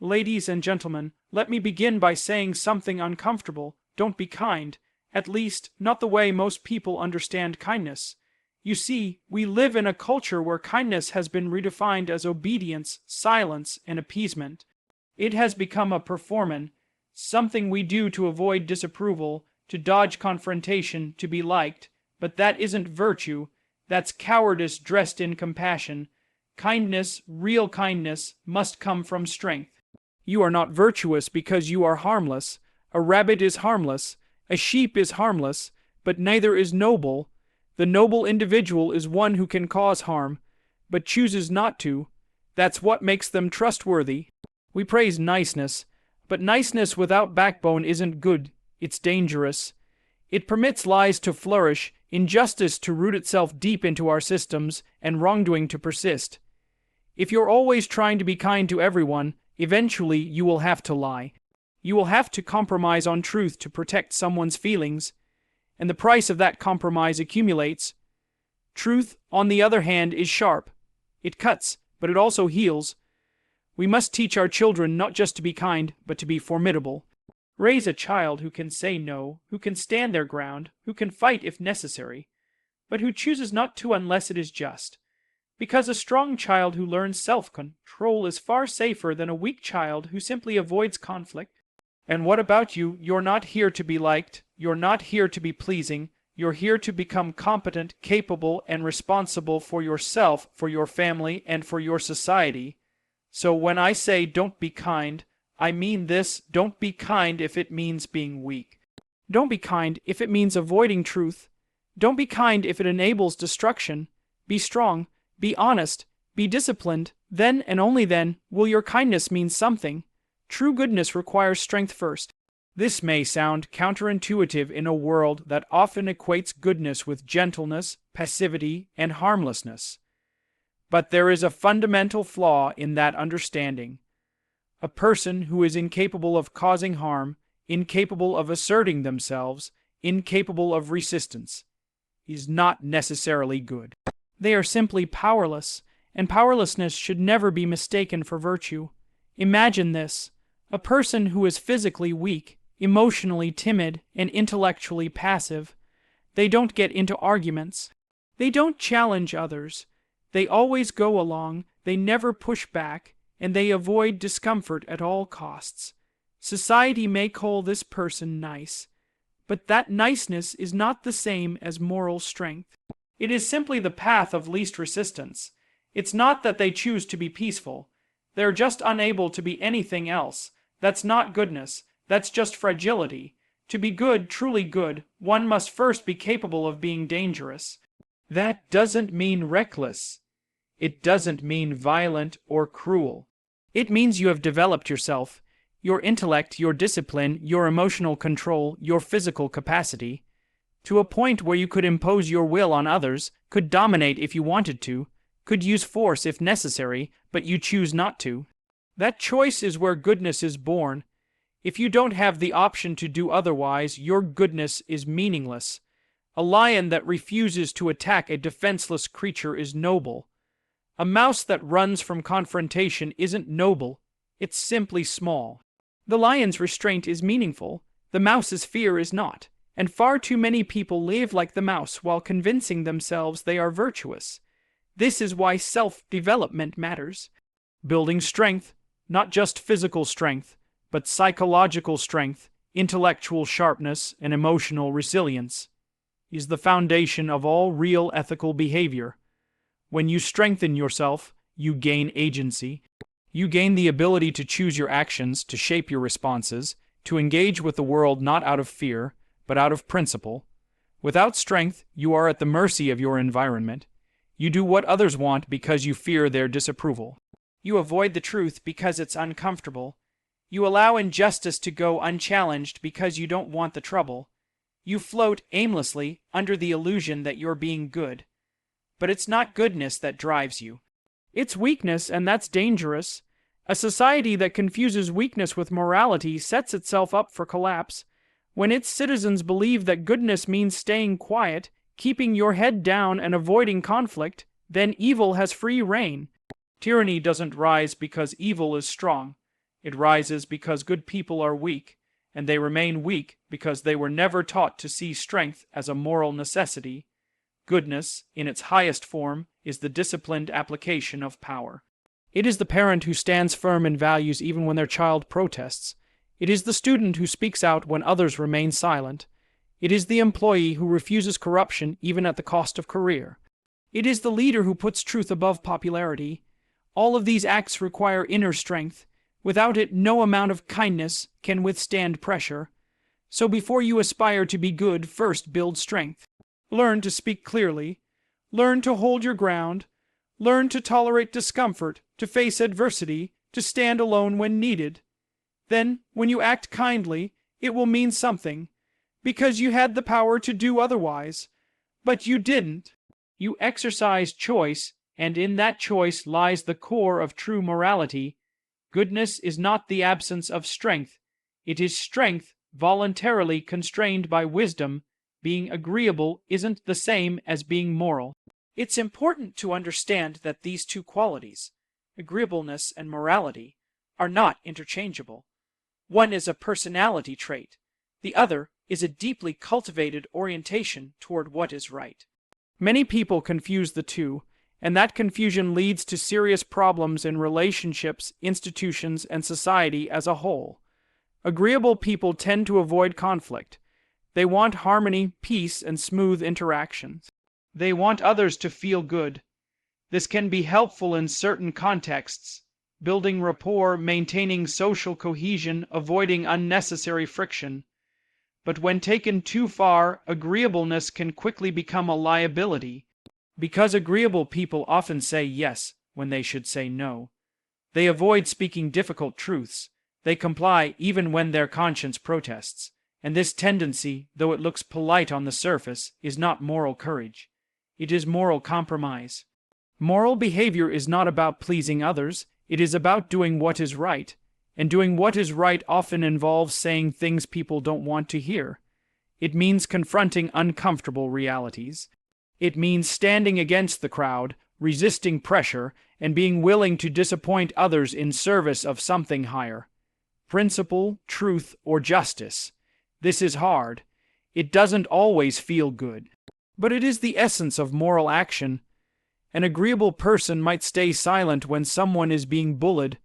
Ladies and gentlemen, let me begin by saying something uncomfortable. Don't be kind. At least, not the way most people understand kindness. You see, we live in a culture where kindness has been redefined as obedience, silence, and appeasement. It has become a performance, something we do to avoid disapproval, to dodge confrontation, to be liked. But that isn't virtue. That's cowardice dressed in compassion. Kindness, real kindness, must come from strength. You are not virtuous because you are harmless. A rabbit is harmless. A sheep is harmless, but neither is noble. The noble individual is one who can cause harm, but chooses not to. That's what makes them trustworthy. We praise niceness, but niceness without backbone isn't good. It's dangerous. It permits lies to flourish, injustice to root itself deep into our systems, and wrongdoing to persist. If you're always trying to be kind to everyone, eventually you will have to lie. You will have to compromise on truth to protect someone's feelings, and the price of that compromise accumulates. Truth, on the other hand, is sharp. It cuts, but it also heals. We must teach our children not just to be kind, but to be formidable. Raise a child who can say no, who can stand their ground, who can fight if necessary, but who chooses not to unless it is just. Because a strong child who learns self-control is far safer than a weak child who simply avoids conflict. And what about you? You're not here to be liked. You're not here to be pleasing. You're here to become competent, capable, and responsible for yourself, for your family, and for your society. So when I say don't be kind, I mean this: don't be kind if it means being weak. Don't be kind if it means avoiding truth. Don't be kind if it enables destruction. Be strong, be honest, be disciplined. Then and only then will your kindness mean something. True goodness requires strength first. This may sound counterintuitive in a world that often equates goodness with gentleness, passivity, and harmlessness. But there is a fundamental flaw in that understanding. A person who is incapable of causing harm, incapable of asserting themselves, incapable of resistance, is not necessarily good. They are simply powerless, and powerlessness should never be mistaken for virtue. Imagine this: a person who is physically weak, emotionally timid, and intellectually passive. They don't get into arguments. They don't challenge others. They always go along, they never push back, and they avoid discomfort at all costs. Society may call this person nice, but that niceness is not the same as moral strength. It is simply the path of least resistance. It's not that they choose to be peaceful. They're just unable to be anything else. That's not goodness. That's just fragility. To be good, truly good, one must first be capable of being dangerous. That doesn't mean reckless. It doesn't mean violent or cruel. It means you have developed yourself, your intellect, your discipline, your emotional control, your physical capacity, to a point where you could impose your will on others, could dominate if you wanted to, could use force if necessary, but you choose not to. That choice is where goodness is born. If you don't have the option to do otherwise, your goodness is meaningless. A lion that refuses to attack a defenseless creature is noble. A mouse that runs from confrontation isn't noble, it's simply small. The lion's restraint is meaningful, the mouse's fear is not, and far too many people live like the mouse while convincing themselves they are virtuous. This is why self-development matters. Building strength, not just physical strength, but psychological strength, intellectual sharpness, and emotional resilience, is the foundation of all real ethical behavior. When you strengthen yourself, you gain agency. You gain the ability to choose your actions, to shape your responses, to engage with the world not out of fear, but out of principle. Without strength, you are at the mercy of your environment. You do what others want because you fear their disapproval. You avoid the truth because it's uncomfortable. You allow injustice to go unchallenged because you don't want the trouble. You float aimlessly under the illusion that you're being good. But it's not goodness that drives you. It's weakness, and that's dangerous. A society that confuses weakness with morality sets itself up for collapse. When its citizens believe that goodness means staying quiet, keeping your head down, and avoiding conflict, then evil has free rein. Tyranny doesn't rise because evil is strong. It rises because good people are weak, and they remain weak because they were never taught to see strength as a moral necessity. Goodness, in its highest form, is the disciplined application of power. It is the parent who stands firm in values even when their child protests. It is the student who speaks out when others remain silent. It is the employee who refuses corruption even at the cost of career. It is the leader who puts truth above popularity. All of these acts require inner strength. Without it, no amount of kindness can withstand pressure. So before you aspire to be good, first build strength. Learn to speak clearly. Learn to hold your ground. Learn to tolerate discomfort, to face adversity, to stand alone when needed. Then, when you act kindly, it will mean something, because you had the power to do otherwise. But you didn't. You exercise choice, and in that choice lies the core of true morality. Goodness is not the absence of strength. It is strength voluntarily constrained by wisdom. Being agreeable isn't the same as being moral. It's important to understand that these two qualities, agreeableness and morality, are not interchangeable. One is a personality trait. The other is a deeply cultivated orientation toward what is right. Many people confuse the two, and that confusion leads to serious problems in relationships, institutions, and society as a whole. Agreeable people tend to avoid conflict. They want harmony, peace, and smooth interactions. They want others to feel good. This can be helpful in certain contexts, building rapport, maintaining social cohesion, avoiding unnecessary friction. But when taken too far, agreeableness can quickly become a liability, because agreeable people often say yes when they should say no. They avoid speaking difficult truths. They comply even when their conscience protests. And this tendency, though it looks polite on the surface, is not moral courage. It is moral compromise. Moral behavior is not about pleasing others. It is about doing what is right. And doing what is right often involves saying things people don't want to hear. It means confronting uncomfortable realities. It means standing against the crowd, resisting pressure, and being willing to disappoint others in service of something higher. Principle, truth, or justice. This is hard. It doesn't always feel good. But it is the essence of moral action. An agreeable person might stay silent when someone is being bullied,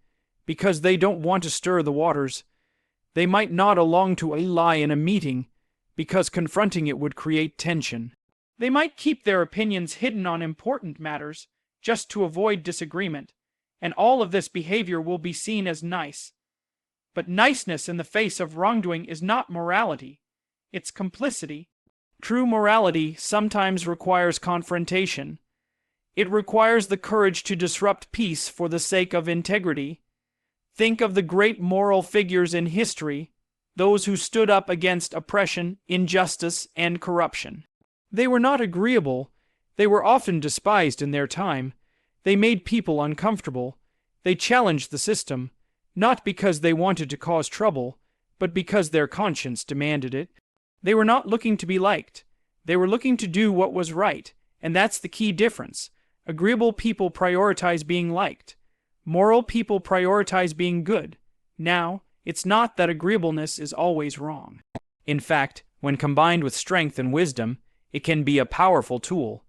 because they don't want to stir the waters. They might nod along to a lie in a meeting, because confronting it would create tension. They might keep their opinions hidden on important matters, just to avoid disagreement, and all of this behavior will be seen as nice. But niceness in the face of wrongdoing is not morality. It's complicity. True morality sometimes requires confrontation. It requires the courage to disrupt peace for the sake of integrity. Think of the great moral figures in history, those who stood up against oppression, injustice, and corruption. They were not agreeable. They were often despised in their time. They made people uncomfortable. They challenged the system, not because they wanted to cause trouble, but because their conscience demanded it. They were not looking to be liked. They were looking to do what was right, and that's the key difference. Agreeable people prioritize being liked. Moral people prioritize being good. Now, it's not that agreeableness is always wrong. In fact, when combined with strength and wisdom, it can be a powerful tool.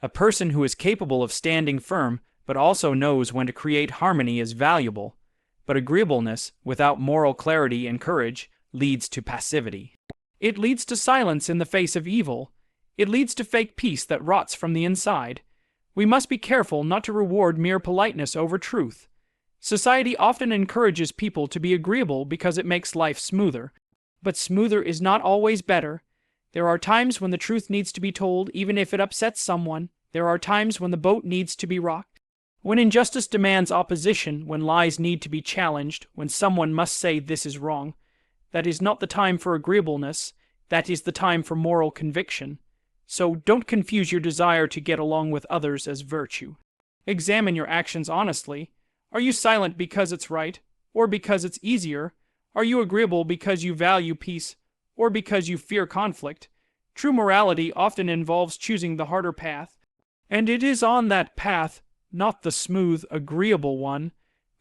A person who is capable of standing firm but also knows when to create harmony is valuable. But agreeableness, without moral clarity and courage, leads to passivity. It leads to silence in the face of evil. It leads to fake peace that rots from the inside. We must be careful not to reward mere politeness over truth. Society often encourages people to be agreeable because it makes life smoother. But smoother is not always better. There are times when the truth needs to be told even if it upsets someone. There are times when the boat needs to be rocked. When injustice demands opposition, when lies need to be challenged, when someone must say this is wrong. That is not the time for agreeableness. That is the time for moral conviction. So don't confuse your desire to get along with others as virtue. Examine your actions honestly. Are you silent because it's right, or because it's easier? Are you agreeable because you value peace, or because you fear conflict? True morality often involves choosing the harder path, and it is on that path, not the smooth, agreeable one,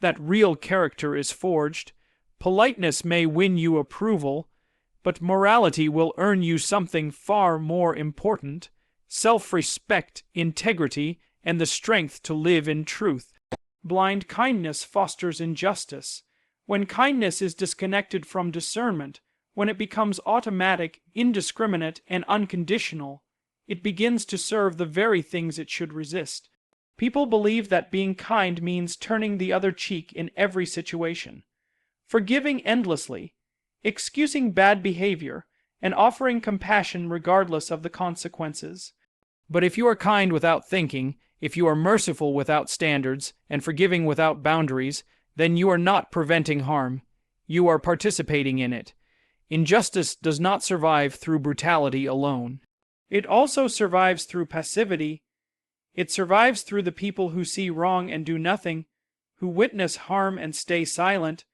that real character is forged. Politeness may win you approval, but morality will earn you something far more important: self-respect, integrity, and the strength to live in truth. Blind kindness fosters injustice. When kindness is disconnected from discernment, when it becomes automatic, indiscriminate, and unconditional, it begins to serve the very things it should resist. People believe that being kind means turning the other cheek in every situation, forgiving endlessly, excusing bad behavior, and offering compassion regardless of the consequences. But if you are kind without thinking, if you are merciful without standards, and forgiving without boundaries, then you are not preventing harm. You are participating in it. Injustice does not survive through brutality alone. It also survives through passivity. It survives through the people who see wrong and do nothing, who witness harm and stay silent,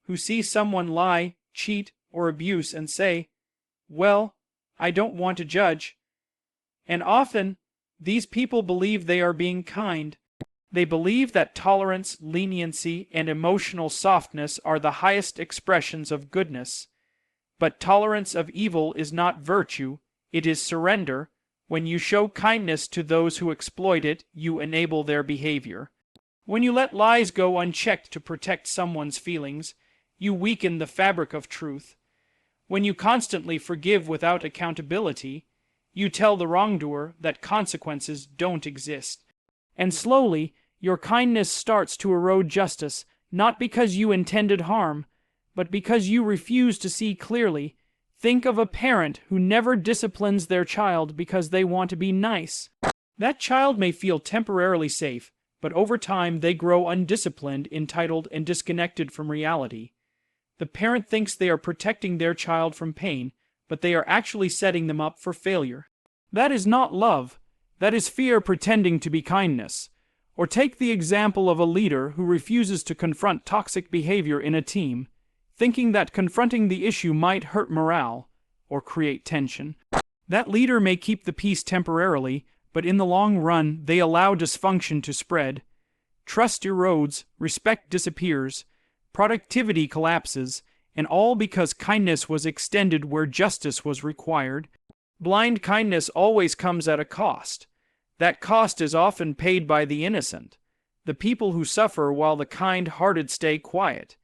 who see someone lie, cheat, or abuse and say, "Well, I don't want to judge." And often, these people believe they are being kind. They believe that tolerance, leniency, and emotional softness are the highest expressions of goodness. But tolerance of evil is not virtue, it is surrender. When you show kindness to those who exploit it, you enable their behavior. When you let lies go unchecked to protect someone's feelings, you weaken the fabric of truth. When you constantly forgive without accountability, you tell the wrongdoer that consequences don't exist. And slowly, your kindness starts to erode justice, not because you intended harm, but because you refuse to see clearly. Think of a parent who never disciplines their child because they want to be nice. That child may feel temporarily safe, but over time they grow undisciplined, entitled, and disconnected from reality. The parent thinks they are protecting their child from pain, but they are actually setting them up for failure. That is not love. That is fear pretending to be kindness. Or take the example of a leader who refuses to confront toxic behavior in a team, thinking that confronting the issue might hurt morale or create tension. That leader may keep the peace temporarily, but in the long run, they allow dysfunction to spread. Trust erodes, respect disappears, productivity collapses, and all because kindness was extended where justice was required. Blind kindness always comes at a cost. That cost is often paid by the innocent, the people who suffer while the kind-hearted stay quiet.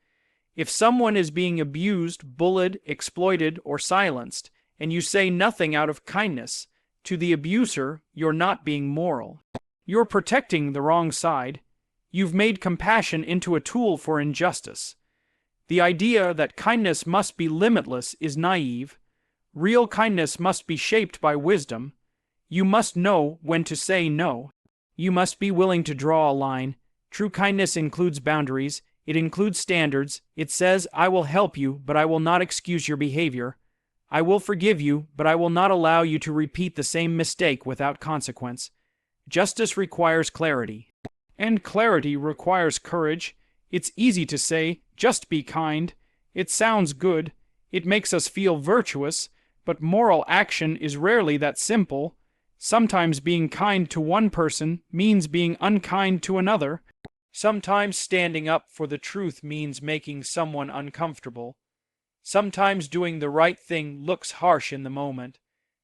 If someone is being abused, bullied, exploited, or silenced, and you say nothing out of kindness, to the abuser, you're not being moral. You're protecting the wrong side. You've made compassion into a tool for injustice. The idea that kindness must be limitless is naive. Real kindness must be shaped by wisdom. You must know when to say no. You must be willing to draw a line. True kindness includes boundaries. It includes standards. It says, "I will help you, but I will not excuse your behavior. I will forgive you, but I will not allow you to repeat the same mistake without consequence." Justice requires clarity. And clarity requires courage. It's easy to say, "Just be kind." It sounds good. It makes us feel virtuous, but moral action is rarely that simple. Sometimes being kind to one person means being unkind to another. Sometimes standing up for the truth means making someone uncomfortable. Sometimes doing the right thing looks harsh in the moment,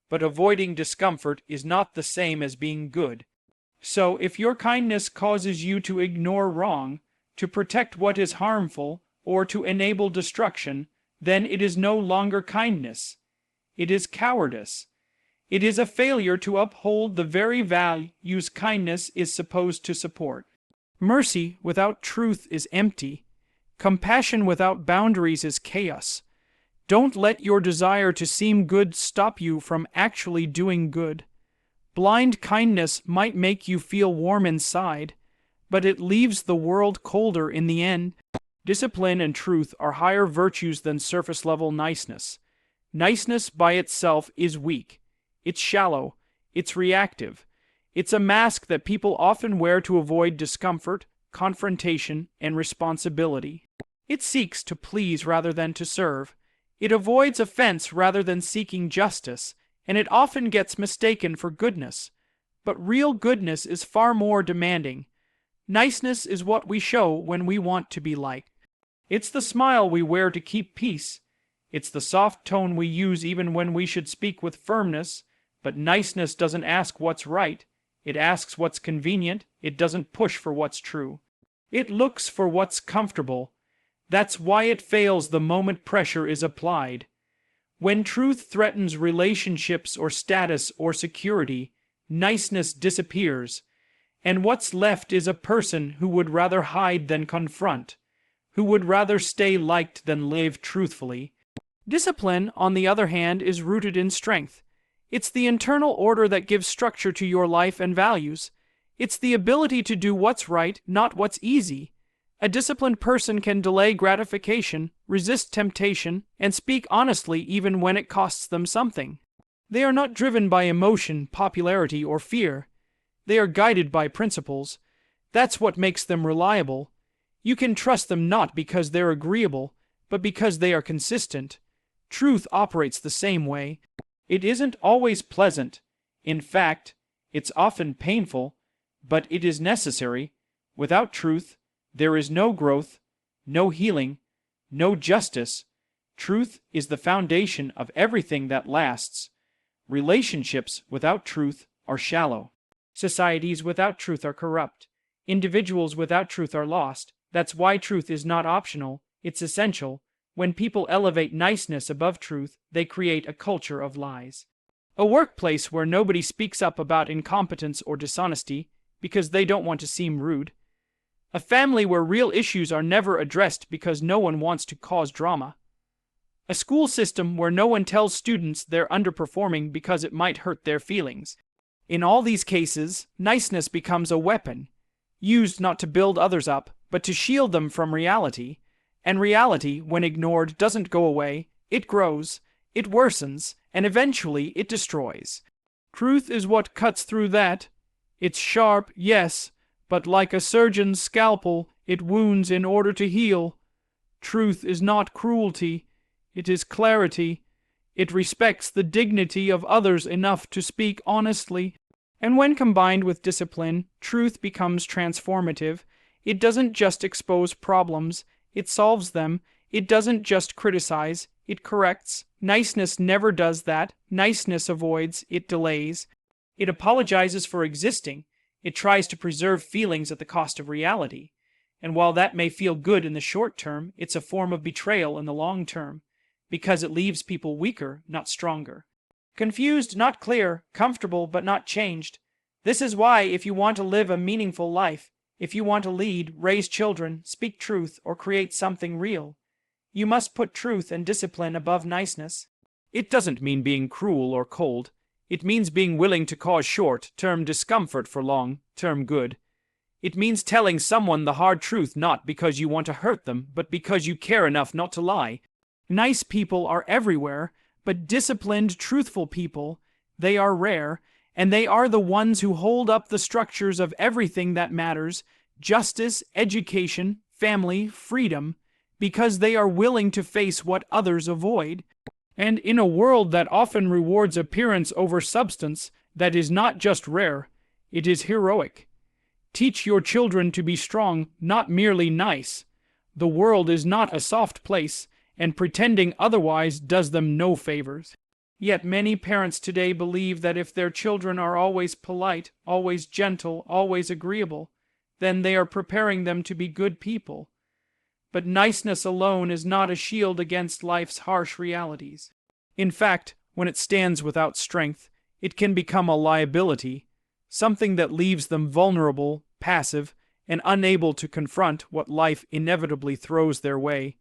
but avoiding discomfort is not the same as being good. So if your kindness causes you to ignore wrong, to protect what is harmful, or to enable destruction, then it is no longer kindness. It is cowardice. It is a failure to uphold the very values kindness is supposed to support. Mercy without truth is empty. Compassion without boundaries is chaos. Don't let your desire to seem good stop you from actually doing good. Blind kindness might make you feel warm inside, but it leaves the world colder in the end. Discipline and truth are higher virtues than surface-level niceness. Niceness by itself is weak. It's shallow. It's reactive. It's a mask that people often wear to avoid discomfort, confrontation, and responsibility. It seeks to please rather than to serve. It avoids offense rather than seeking justice, and it often gets mistaken for goodness. But real goodness is far more demanding. Niceness is what we show when we want to be liked. It's the smile we wear to keep peace. It's the soft tone we use even when we should speak with firmness. But niceness doesn't ask what's right. It asks what's convenient. It doesn't push for what's true. It looks for what's comfortable. That's why it fails the moment pressure is applied. When truth threatens relationships or status or security, niceness disappears. And what's left is a person who would rather hide than confront, who would rather stay liked than live truthfully. Discipline, on the other hand, is rooted in strength. It's the internal order that gives structure to your life and values. It's the ability to do what's right, not what's easy. A disciplined person can delay gratification, resist temptation, and speak honestly even when it costs them something. They are not driven by emotion, popularity, or fear. They are guided by principles. That's what makes them reliable. You can trust them not because they're agreeable, but because they are consistent. Truth operates the same way. It isn't always pleasant. In fact, it's often painful, but it is necessary. Without truth, there is no growth, no healing, no justice. Truth is the foundation of everything that lasts. Relationships without truth are shallow. Societies without truth are corrupt. Individuals without truth are lost. That's why truth is not optional, it's essential. When people elevate niceness above truth, they create a culture of lies. A workplace where nobody speaks up about incompetence or dishonesty because they don't want to seem rude. A family where real issues are never addressed because no one wants to cause drama. A school system where no one tells students they're underperforming because it might hurt their feelings. In all these cases, niceness becomes a weapon, used not to build others up, but to shield them from reality. And reality, when ignored, doesn't go away, it grows, it worsens, and eventually it destroys. Truth is what cuts through that. It's sharp, yes, but like a surgeon's scalpel, it wounds in order to heal. Truth is not cruelty, it is clarity. It respects the dignity of others enough to speak honestly. And when combined with discipline, truth becomes transformative. It doesn't just expose problems, it solves them. It doesn't just criticize, it corrects. Niceness never does that. Niceness avoids, it delays. It apologizes for existing. It tries to preserve feelings at the cost of reality. And while that may feel good in the short term, it's a form of betrayal in the long term, because it leaves people weaker, not stronger. Confused, not clear, comfortable, but not changed. This is why, if you want to live a meaningful life, if you want to lead, raise children, speak truth, or create something real, you must put truth and discipline above niceness. It doesn't mean being cruel or cold. It means being willing to cause short-term discomfort for long-term good. It means telling someone the hard truth not because you want to hurt them, but because you care enough not to lie. Nice people are everywhere, but disciplined, truthful people, they are rare, and they are the ones who hold up the structures of everything that matters: justice, education, family, freedom, because they are willing to face what others avoid. And in a world that often rewards appearance over substance, that is not just rare, it is heroic. Teach your children to be strong, not merely nice. The world is not a soft place, and pretending otherwise does them no favors. Yet many parents today believe that if their children are always polite, always gentle, always agreeable, then they are preparing them to be good people. But niceness alone is not a shield against life's harsh realities. In fact, when it stands without strength, it can become a liability, something that leaves them vulnerable, passive, and unable to confront what life inevitably throws their way.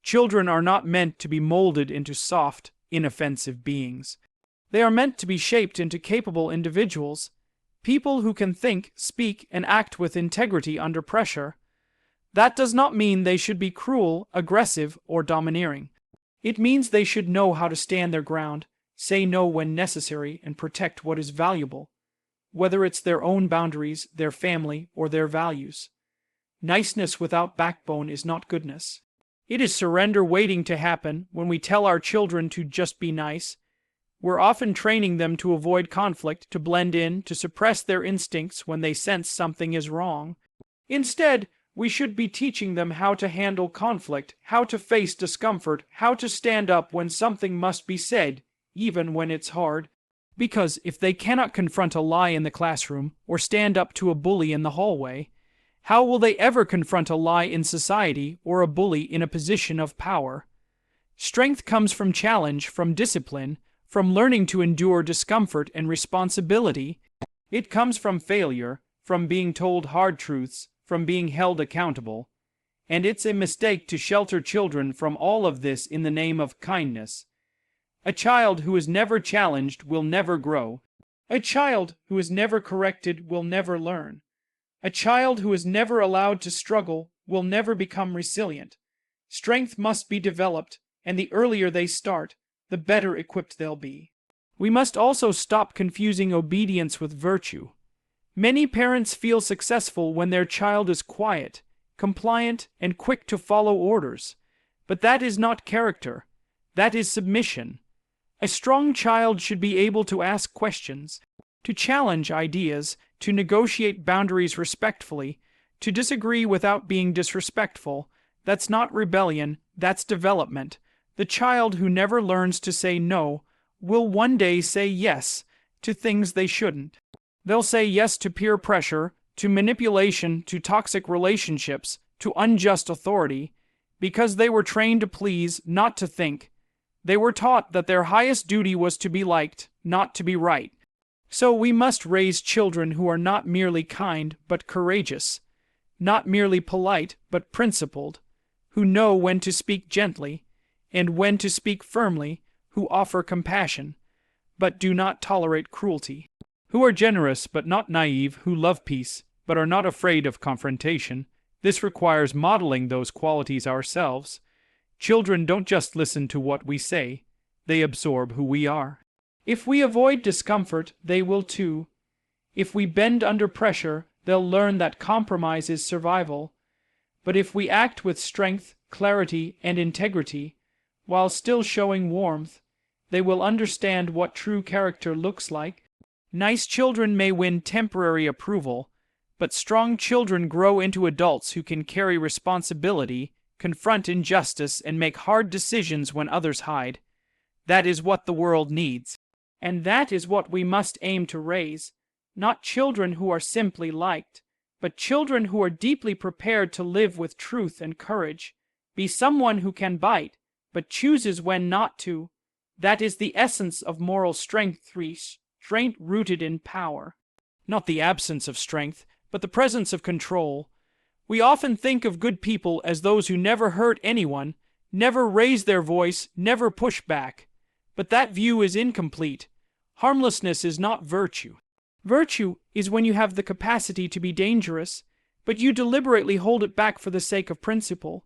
Children are not meant to be molded into soft, inoffensive beings. They are meant to be shaped into capable individuals, people who can think, speak, and act with integrity under pressure. That does not mean they should be cruel, aggressive, or domineering. It means they should know how to stand their ground, say no when necessary, and protect what is valuable, whether it's their own boundaries, their family, or their values. Niceness without backbone is not goodness. It is surrender waiting to happen. When we tell our children to just be nice, we're often training them to avoid conflict, to blend in, to suppress their instincts when they sense something is wrong. Instead, we should be teaching them how to handle conflict, how to face discomfort, how to stand up when something must be said, even when it's hard. Because if they cannot confront a lie in the classroom or stand up to a bully in the hallway, how will they ever confront a lie in society or a bully in a position of power? Strength comes from challenge, from discipline, from learning to endure discomfort and responsibility. It comes from failure, from being told hard truths, from being held accountable. And it's a mistake to shelter children from all of this in the name of kindness. A child who is never challenged will never grow. A child who is never corrected will never learn. A child who is never allowed to struggle will never become resilient. Strength must be developed, and the earlier they start, the better equipped they'll be. We must also stop confusing obedience with virtue. Many parents feel successful when their child is quiet, compliant, and quick to follow orders. But that is not character. That is submission. A strong child should be able to ask questions, to challenge ideas, to negotiate boundaries respectfully, to disagree without being disrespectful. That's not rebellion, that's development. The child who never learns to say no will one day say yes to things they shouldn't. They'll say yes to peer pressure, to manipulation, to toxic relationships, to unjust authority, because they were trained to please, not to think. They were taught that their highest duty was to be liked, not to be right. So we must raise children who are not merely kind, but courageous, not merely polite, but principled, who know when to speak gently, and when to speak firmly, who offer compassion, but do not tolerate cruelty, who are generous but not naive, who love peace, but are not afraid of confrontation. This requires modeling those qualities ourselves. Children don't just listen to what we say, they absorb who we are. If we avoid discomfort, they will too. If we bend under pressure, they'll learn that compromise is survival. But if we act with strength, clarity, and integrity, while still showing warmth, they will understand what true character looks like. Nice children may win temporary approval, but strong children grow into adults who can carry responsibility, confront injustice, and make hard decisions when others hide. That is what the world needs. And that is what we must aim to raise. Not children who are simply liked, but children who are deeply prepared to live with truth and courage. Be someone who can bite, but chooses when not to. That is the essence of moral strength, strength rooted in power. Not the absence of strength, but the presence of control. We often think of good people as those who never hurt anyone, never raise their voice, never push back. But that view is incomplete. Harmlessness is not virtue. Virtue is when you have the capacity to be dangerous, but you deliberately hold it back for the sake of principle.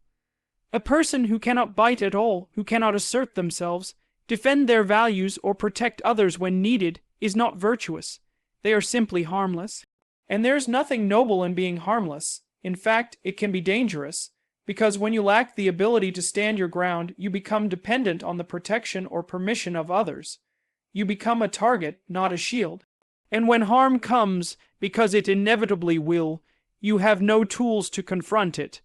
A person who cannot bite at all, who cannot assert themselves, defend their values, or protect others when needed, is not virtuous. They are simply harmless. And there's nothing noble in being harmless. In fact, it can be dangerous, because when you lack the ability to stand your ground, you become dependent on the protection or permission of others. You become a target, not a shield. And when harm comes, because it inevitably will, you have no tools to confront it.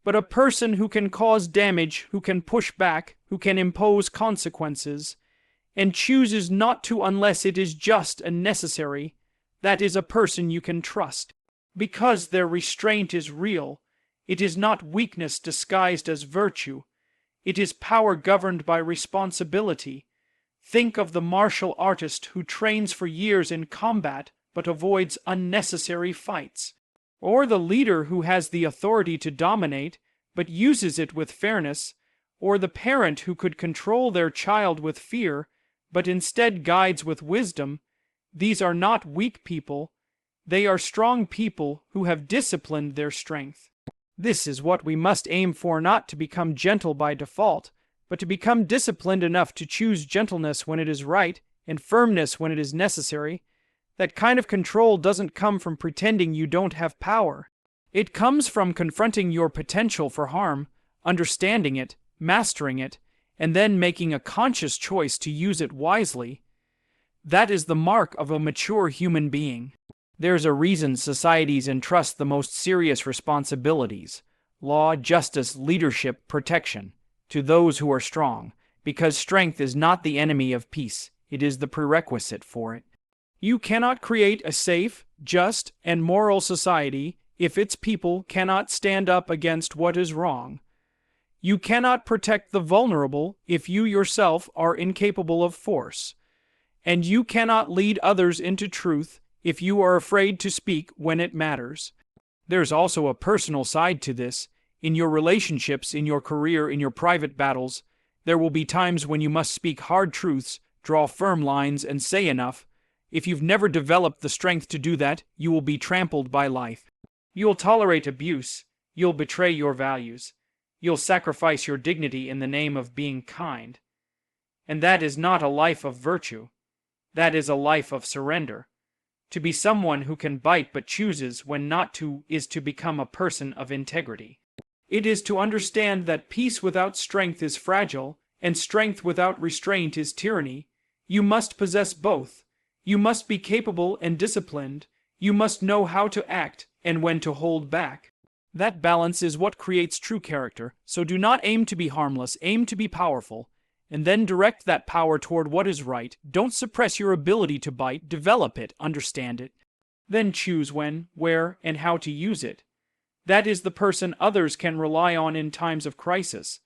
But a person who can cause damage, who can push back, who can impose consequences, and chooses not to unless it is just and necessary, that is a person you can trust. Because their restraint is real, it is not weakness disguised as virtue. It is power governed by responsibility. Think of the martial artist who trains for years in combat but avoids unnecessary fights. Or the leader who has the authority to dominate but uses it with fairness. Or the parent who could control their child with fear but instead guides with wisdom. These are not weak people. They are strong people who have disciplined their strength. This is what we must aim for, not to become gentle by default, but to become disciplined enough to choose gentleness when it is right and firmness when it is necessary. That kind of control doesn't come from pretending you don't have power. It comes from confronting your potential for harm, understanding it, mastering it, and then making a conscious choice to use it wisely. That is the mark of a mature human being. There's a reason societies entrust the most serious responsibilities, law, justice, leadership, protection, to those who are strong, because strength is not the enemy of peace, it is the prerequisite for it. You cannot create a safe, just, and moral society if its people cannot stand up against what is wrong. You cannot protect the vulnerable if you yourself are incapable of force. And you cannot lead others into truth if you are afraid to speak when it matters. There's also a personal side to this. In your relationships, in your career, in your private battles, there will be times when you must speak hard truths, draw firm lines, and say enough. If you've never developed the strength to do that, you will be trampled by life. You'll tolerate abuse. You'll betray your values. You'll sacrifice your dignity in the name of being kind. And that is not a life of virtue. That is a life of surrender. To be someone who can bite but chooses when not to is to become a person of integrity. It is to understand that peace without strength is fragile, and strength without restraint is tyranny. You must possess both. You must be capable and disciplined. You must know how to act and when to hold back. That balance is what creates true character, so do not aim to be harmless, aim to be powerful, and then direct that power toward what is right. Don't suppress your ability to bite, develop it, understand it. Then choose when, where, and how to use it. That is the person others can rely on in times of crisis.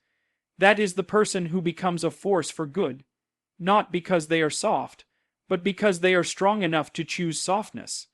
That is the person who becomes a force for good, not because they are soft, but because they are strong enough to choose softness.